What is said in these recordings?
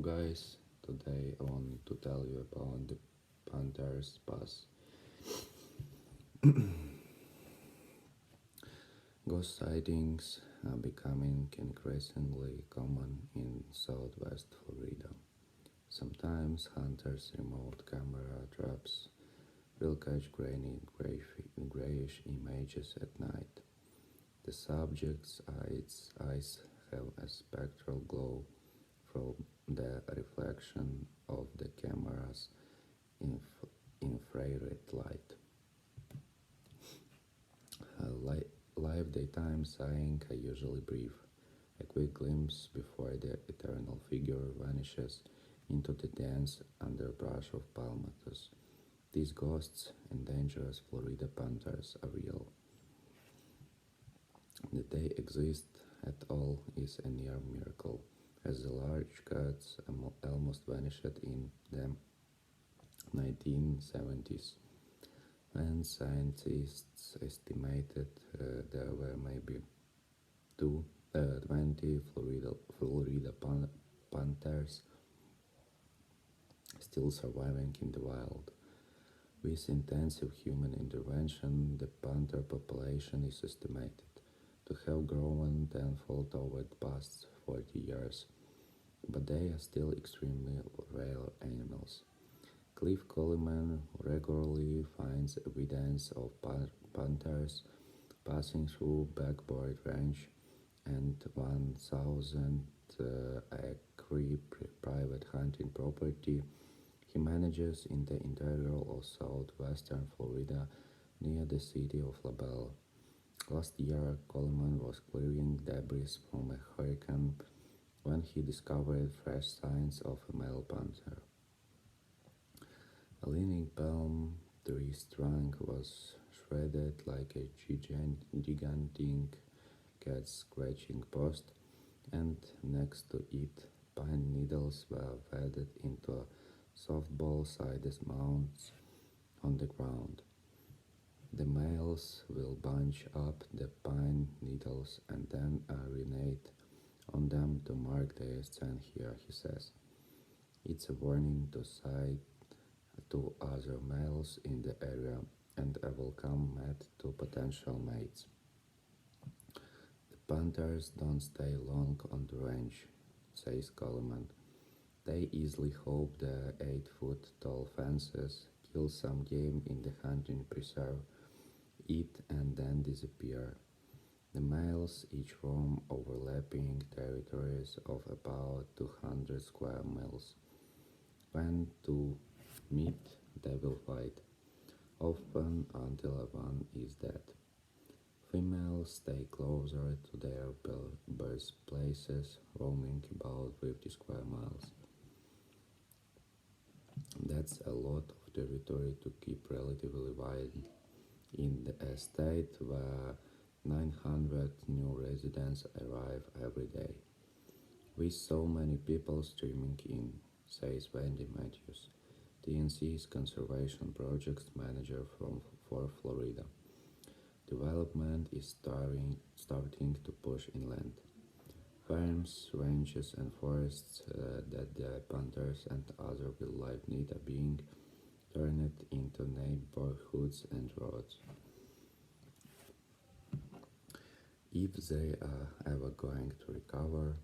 Guys, today I want to tell you about the Panther's Pass. Ghost sightings are becoming increasingly common in southwest Florida. Sometimes hunters' remote camera traps will catch grayish images at night. The subject's eyes have a spectral glow from the reflection of the camera's infrared light. Live daytime sighting are usually brief, a quick glimpse before the eternal figure vanishes into the dense underbrush of palmettos. These ghosts and dangerous Florida panthers are real. That they exist at all is a near miracle, as the large cats almost vanished in the 1970s, when scientists estimated there were maybe 20 Florida panthers still surviving in the wild. With intensive human intervention, the panther population is estimated to have grown tenfold over the past 40 years, but they are still extremely rare animals. Cliff Coleman regularly finds evidence of panthers passing through Backboard Ranch and 1,000 acre private hunting property he manages in the interior of southwestern Florida near the city of LaBelle. Last year, Coleman was clearing debris from a hurricane when he discovered fresh signs of a male panther. A leaning palm tree's trunk was shredded like a gigantic cat scratching post, and next to it, pine needles were welded into softball-sized mounds on the ground. The males will bunch up the pine needles and then urinate on them to mark their stand here, he says. It's a warning to sight to other males in the area and a welcome mat to potential mates. The panthers don't stay long on the range, says Coleman. They easily hop the 8-foot tall fences, kill some game in the hunting preserve, eat and then disappear. The males each roam overlapping territories of about 200 square miles. When two meet, they will fight, often until one is dead. Females stay closer to their birthplaces, roaming about 50 square miles. That's a lot of territory to keep relatively wide in a state where 900 new residents arrive every day. With so many people streaming in, says Wendy Matthews, TNC's conservation projects manager for Florida. Development is starting to push inland. Farms, ranches, and forests that the panthers and other wildlife need are being turned into neighborhoods and roads. If they are ever going to recover,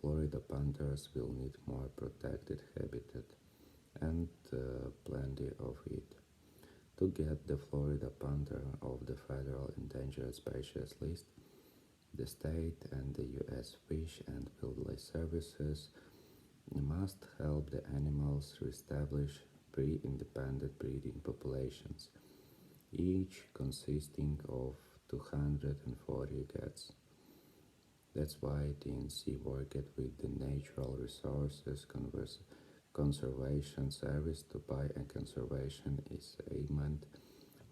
Florida panthers will need more protected habitat and plenty of it. To get the Florida panther off the federal endangered species list, the state and the U.S. Fish and Wildlife Services must help the animals reestablish pre-independent breeding populations, each consisting of 240 cats. That's why TNC worked with the Natural Resources Conservation Service to buy a conservation easement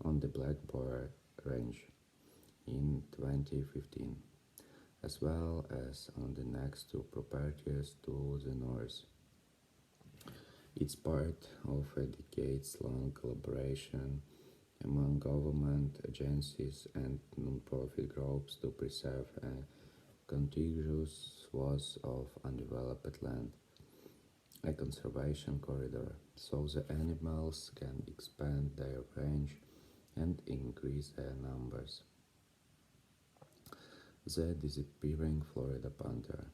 on the Blackboard Range in 2015, as well as on the next two properties to the north. It's part of a decades-long collaboration among government agencies and non-profit groups to preserve a contiguous swath of undeveloped land. a conservation corridor, so the animals can expand their range and increase their numbers. The disappearing Florida panther.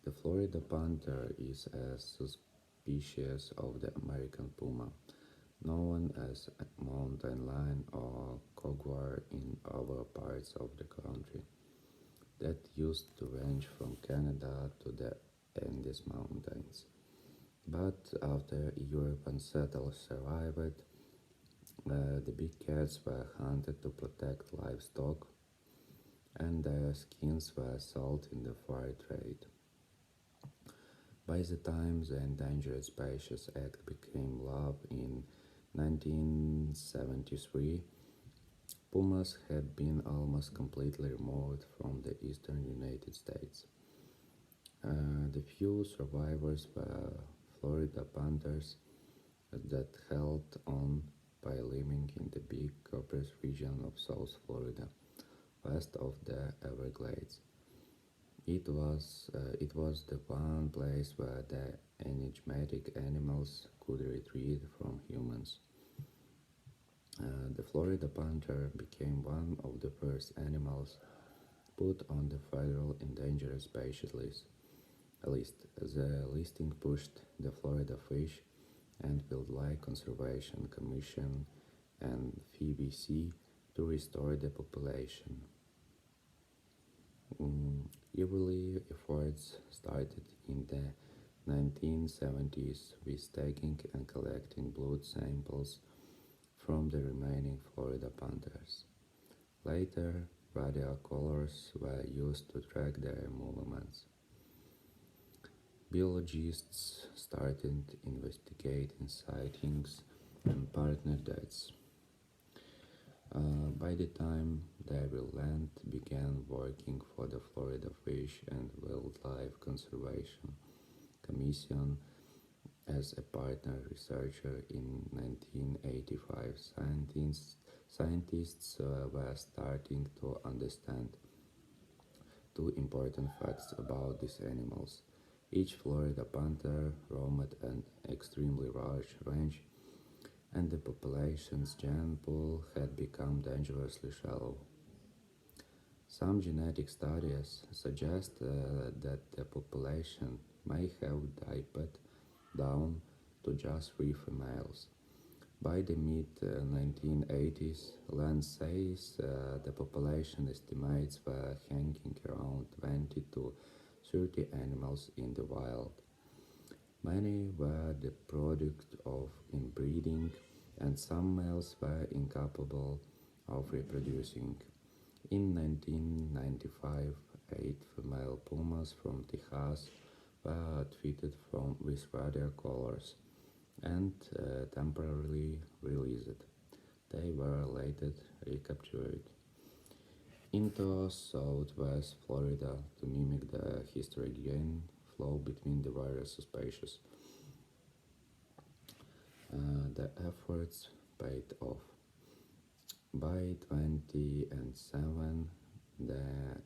The Florida panther is a subspecies of the American puma, known as a mountain lion or jaguar in other parts of the country, that used to range from Canada to the Andes Mountains. But after European settlers arrived, the big cats were hunted to protect livestock, and their skins were sold in the fur trade. By the time the Endangered Species Act became law in 1973, pumas had been almost completely removed from the eastern United States. The few survivors were Florida panthers that held on by living in the big Cypress region of South Florida, west of the Everglades. It was the one place where the enigmatic animals could retreat from humans. The Florida panther became one of the first animals put on the federal endangered species list. The listing pushed the Florida Fish and Wildlife Conservation Commission and FEBC to restore the population. Early efforts started in the 1970s with taking and collecting blood samples from the remaining Florida panthers. Later, radio collars were used to track their movements. Biologists started investigating sightings and partner deaths. By the time Daryl Land began working for the Florida Fish and Wildlife Conservation Commission as a partner researcher in 1985, scientists were starting to understand two important facts about these animals. Each Florida panther roamed an extremely large range, and the population's gene pool had become dangerously shallow. Some genetic studies suggest that the population may have dipped down to just three females. By the mid 1980s, Land says the population estimates were hanging around 20 to 30 animals in the wild. Many were the product of inbreeding, and some males were incapable of reproducing. In 1995, 8 female pumas from Texas were treated with radio collars and temporarily released. They were later recaptured into southwest Florida to mimic the historic gene flow between the various species. The efforts paid off. By 2007, the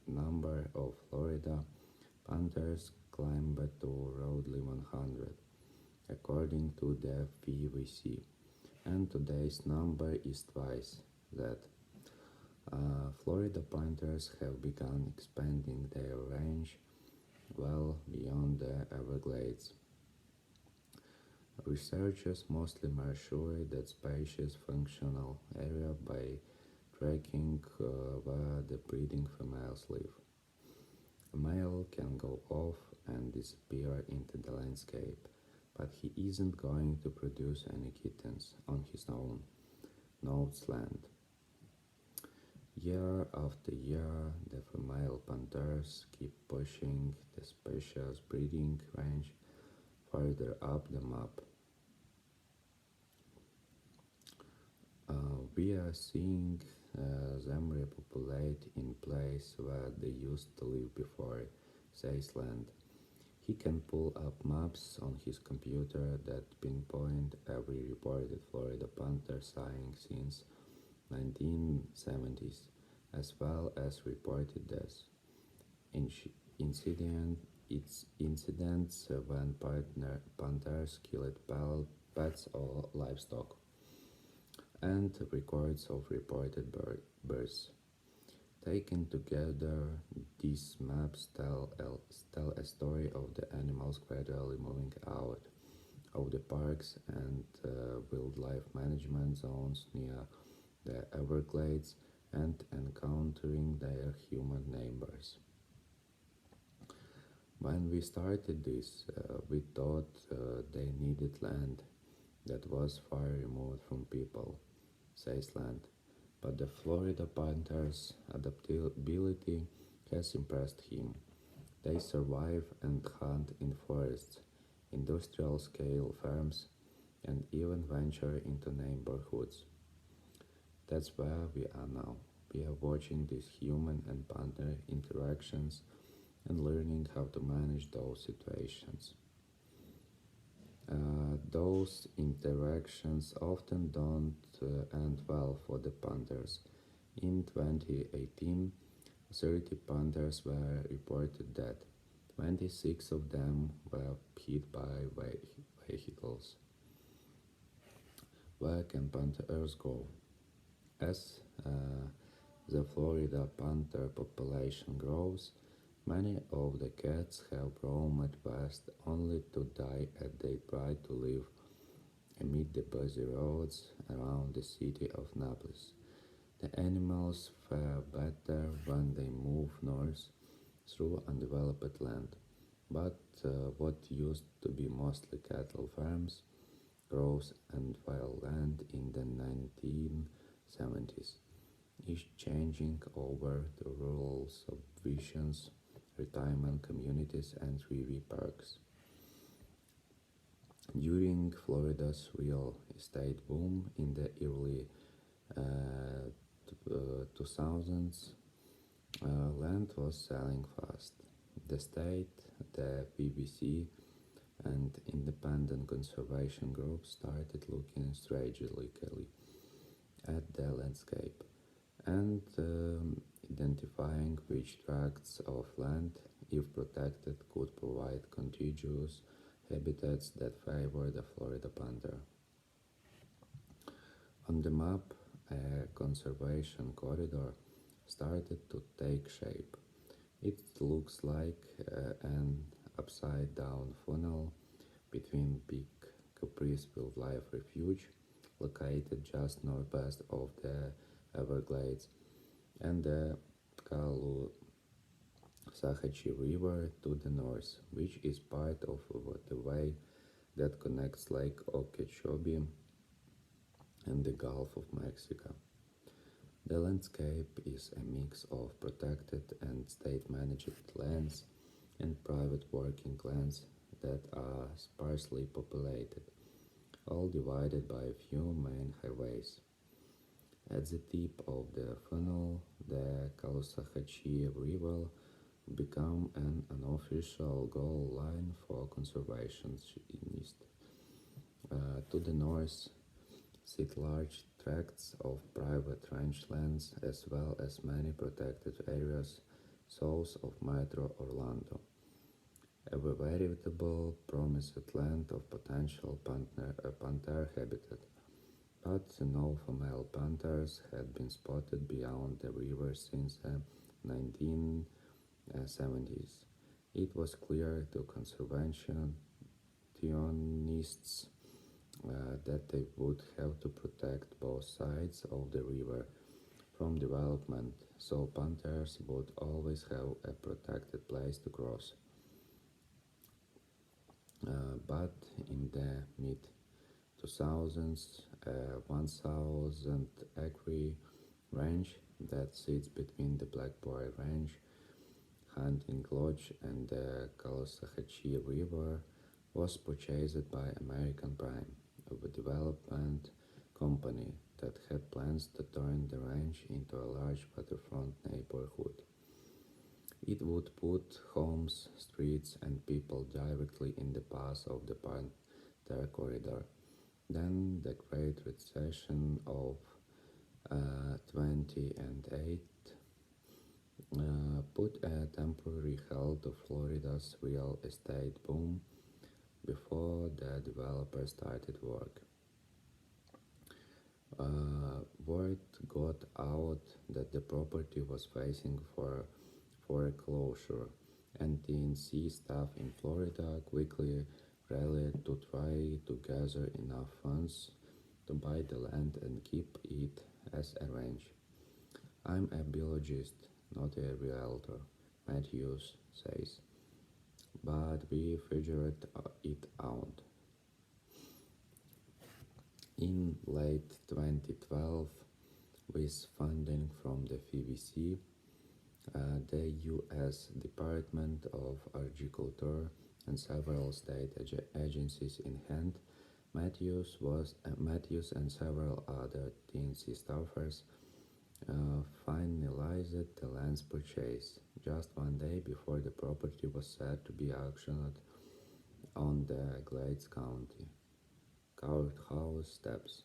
number of Florida panthers climbed to roughly 100, according to the FEVC, and today's number is twice that. Florida panthers have begun expanding their range well beyond the Everglades. Researchers mostly measure that species' functional area by tracking where the breeding females live. A male can go off and disappear into the landscape, but he isn't going to produce any kittens on his own, notes Land. Year after year, the female panthers keep pushing the species' breeding range further up the map. We are seeing them repopulate in places where they used to live before, says Land. He can pull up maps on his computer that pinpoint every reported Florida panther sighting since 1970s, as well as reported deaths. Incident its incidents when panthers killed pets or livestock, and records of reported births. Taken together, these maps tell a story of the animals gradually moving out of the parks and wildlife management zones near the Everglades and encountering their human neighbors. When we started this, we thought they needed land that was far removed from people, says Land. But the Florida Panthers' adaptability has impressed him. They survive and hunt in forests, industrial scale farms, and even venture into neighborhoods. That's where we are now. We are watching these human and panther interactions and learning how to manage those situations. Those interactions often don't end well for the panthers. In 2018, 30 panthers were reported dead. 26 of them were hit by vehicles. Where can panthers go? As the Florida panther population grows, many of the cats have roamed west only to die as they try to live amid the busy roads around the city of Naples. The animals fare better when they move north through undeveloped land, but what used to be mostly cattle farms grows and wild land in the 1970s is changing over to rural subdivisions, retirement communities, and RV parks. During Florida's real estate boom in the early 2000s, land was selling fast. The state, the BBC, and independent conservation groups started looking strategically at the landscape and identifying which tracts of land, if protected, could provide contiguous habitats that favor the Florida panther. On the map, a conservation corridor started to take shape. It looks like an upside down funnel between Big Caprice Wildlife Refuge, located just northwest of the Everglades, and the Caloosahatchee River to the north, which is part of the way that connects Lake Okeechobee and the Gulf of Mexico. The landscape is a mix of protected and state-managed lands and private working lands that are sparsely populated, all divided by a few main highways. At the tip of the funnel, the Caloosahatchee River become an unofficial goal line for conservationists. To the north sit large tracts of private rangelands as well as many protected areas south of Metro Orlando, a veritable promised land of potential panther habitat. But no female panthers had been spotted beyond the river since the 1970s. It was clear to conservationists that they would have to protect both sides of the river from development, so panthers would always have a protected place to cross. But in the mid 2000s, a 1,000-acre range that sits between the Black Boy Range hunting lodge and the Caloosahatchee River was purchased by American Prime, a development company that had plans to turn the ranch into a large waterfront neighborhood. It would put homes, streets, and people directly in the path of the Panther Corridor. Then the Great Recession of 2008 put a temporary halt to Florida's real estate boom before the developer started work. Word got out that the property was facing for foreclosure, and TNC staff in Florida quickly rallied to try to gather enough funds to buy the land and keep it as arranged. I'm a biologist, not a realtor, Matthews says, but we figured it out. In late 2012, with funding from the FVC, the U.S. Department of Agriculture and several state agencies in hand, Matthews and several other TNC staffers finalized the land's purchase just one day before the property was set to be auctioned on the Glades County courthouse steps.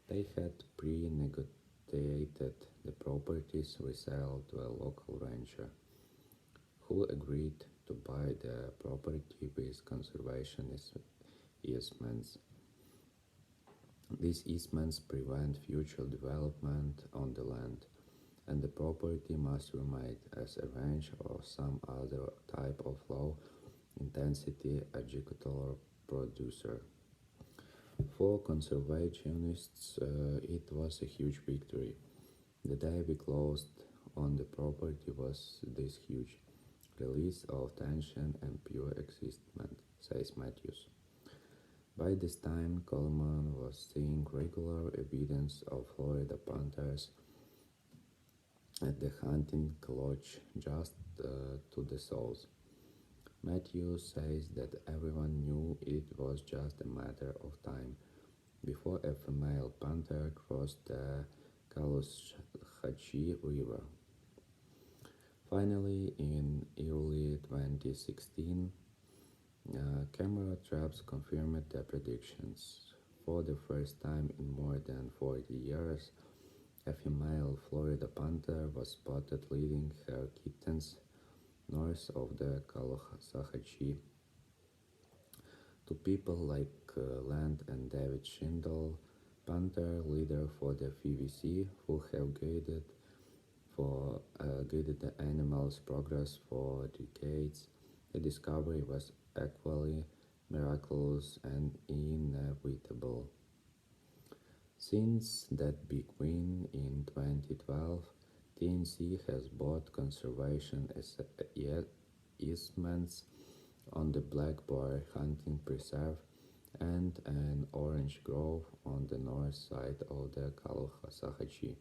They had pre-negotiated the property's resale to a local rancher, who agreed to buy the property with conservationist easements. These easements prevent future development on the land, and the property must remain as a ranch or some other type of low intensity agricultural producer. For conservationists, it was a huge victory. The day we closed on the property was this huge release of tension and pure existence, says Matthews. By this time, Coleman was seeing regular evidence of Florida panthers at the hunting lodge just to the south. Matthews says that everyone knew it was just a matter of time before a female panther crossed the Caloosahatchee River. Finally, in early 2016, camera traps confirmed the predictions. For the first time in more than 40 years, a female Florida panther was spotted leading her kittens north of the Caloosahatchee. To people like Land and David Schindel, panther leader for the FVC, who have guided the animal's progress for decades, the discovery was equally miraculous and inevitable. Since that big win in 2012, TNC has bought conservation easements on the Black Bear Hunting Preserve and an orange grove on the north side of the Caloosahatchee.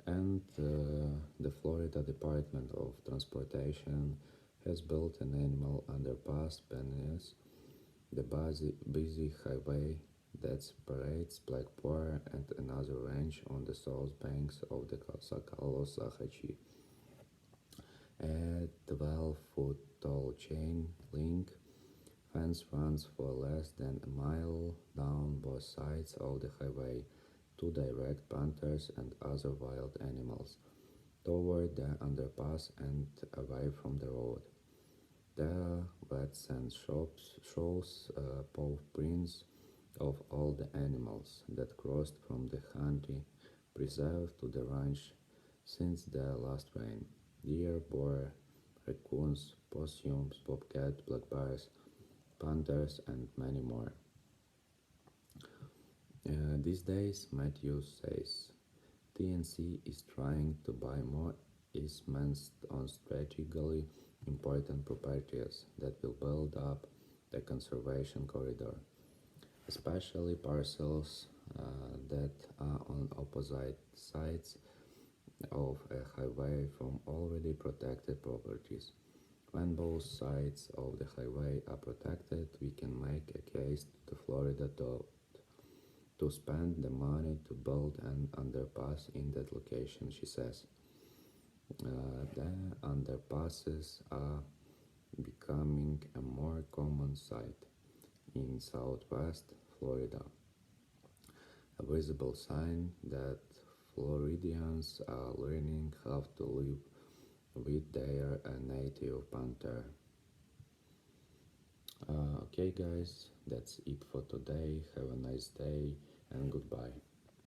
And the Florida Department of Transportation has built an animal underpass beneath the busy highway that separates Black Bear and another ranch on the south banks of the Caloosahatchee. A 12-foot tall chain link fence runs for less than a mile down both sides of the highway to direct panthers and other wild animals toward the underpass and away from the road. The wet sand shows paw prints of all the animals that crossed from the hunting preserve to the ranch since the last rain: deer, boar, raccoons, possums, bobcat, black bears, panthers, and many more. These days, Matthews says, TNC is trying to buy more easements on strategically important properties that will build up the conservation corridor, especially parcels that are on opposite sides of a highway from already protected properties. When both sides of the highway are protected, we can make a case to Florida to spend the money to build an underpass in that location, she says. The underpasses are becoming a more common sight in southwest Florida, a visible sign that Floridians are learning how to live with their native panther. Okay, guys, that's it for today. Have a nice day and goodbye.